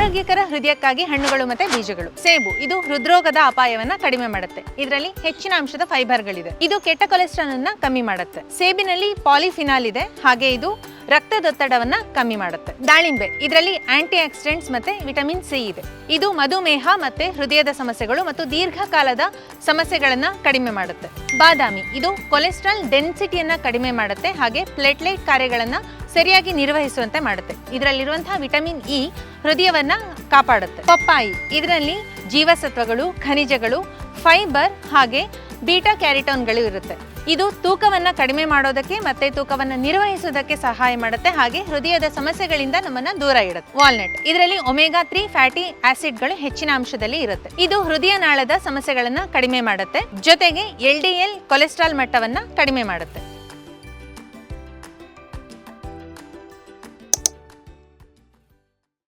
ಆರೋಗ್ಯಕರ ಹೃದಯಕ್ಕಾಗಿ ಹಣ್ಣುಗಳು ಮತ್ತೆ ಬೀಜಗಳು. ಸೇಬು ಇದು ಹೃದ್ರೋಗದ ಅಪಾಯವನ್ನ ಕಡಿಮೆ ಮಾಡುತ್ತೆ. ಇದರಲ್ಲಿ ಹೆಚ್ಚಿನ ಅಂಶದ ಫೈಬರ್ಗಳಿದೆ. ಇದು ಕೆಟ್ಟ ಕೊಲೆಸ್ಟ್ರಾಲ್ ಅನ್ನ ಕಮ್ಮಿ ಮಾಡುತ್ತೆ. ಸೇಬಿನಲ್ಲಿ ಪಾಲಿಫಿನಾಲ್ ಇದೆ, ಹಾಗೆ ಇದು ರಕ್ತದೊತ್ತಡವನ್ನ ಕಮ್ಮಿ ಮಾಡುತ್ತೆ. ದಾಳಿಂಬೆ ಇದರಲ್ಲಿ ಆಂಟಿ ಆಕ್ಸಿಡೆಂಟ್ಸ್ ಮತ್ತೆ ವಿಟಮಿನ್ ಸಿ ಇದೆ. ಇದು ಮಧುಮೇಹ ಮತ್ತೆ ಹೃದಯದ ಸಮಸ್ಯೆಗಳು ಮತ್ತು ದೀರ್ಘಕಾಲದ ಸಮಸ್ಯೆಗಳನ್ನ ಕಡಿಮೆ ಮಾಡುತ್ತೆ. ಬಾದಾಮಿ ಇದು ಕೊಲೆಸ್ಟ್ರಾಲ್ ಡೆನ್ಸಿಟಿಯನ್ನ ಕಡಿಮೆ ಮಾಡುತ್ತೆ, ಹಾಗೆ ಪ್ಲೇಟ್ಲೆಟ್ ಕಾರ್ಯಗಳನ್ನ ಸರಿಯಾಗಿ ನಿರ್ವಹಿಸುವಂತೆ ಮಾಡುತ್ತೆ. ಇದರಲ್ಲಿರುವಂತಹ ವಿಟಮಿನ್ ಇ ಹೃದಯವನ್ನ ಕಾಪಾಡುತ್ತೆ. ಪಪ್ಪಾಯಿ ಇದರಲ್ಲಿ ಜೀವಸತ್ವಗಳು, ಖನಿಜಗಳು, ಫೈಬರ್ ಹಾಗೆ ಬೀಟಾ ಕ್ಯಾರಿಟಾನ್ಗಳು ಇರುತ್ತೆ. ಇದು ತೂಕವನ್ನ ಕಡಿಮೆ ಮಾಡೋದಕ್ಕೆ ಮತ್ತೆ ತೂಕವನ್ನ ನಿರ್ವಹಿಸುವುದಕ್ಕೆ ಸಹಾಯ ಮಾಡುತ್ತೆ, ಹಾಗೆ ಹೃದಯದ ಸಮಸ್ಯೆಗಳಿಂದ ನಮ್ಮನ್ನ ದೂರ ಇಡುತ್ತೆ. ವಾಲ್ನಟ್ ಇದರಲ್ಲಿ ಒಮೆಗಾ 3 ಫ್ಯಾಟಿ ಆಸಿಡ್ಗಳು ಹೆಚ್ಚಿನ ಅಂಶದಲ್ಲಿ ಇರುತ್ತೆ. ಇದು ಹೃದಯ ನಾಳದ ಸಮಸ್ಯೆಗಳನ್ನ ಕಡಿಮೆ ಮಾಡುತ್ತೆ, ಜೊತೆಗೆ LDL ಕೊಲೆಸ್ಟ್ರಾಲ್ ಮಟ್ಟವನ್ನ ಕಡಿಮೆ ಮಾಡುತ್ತೆ.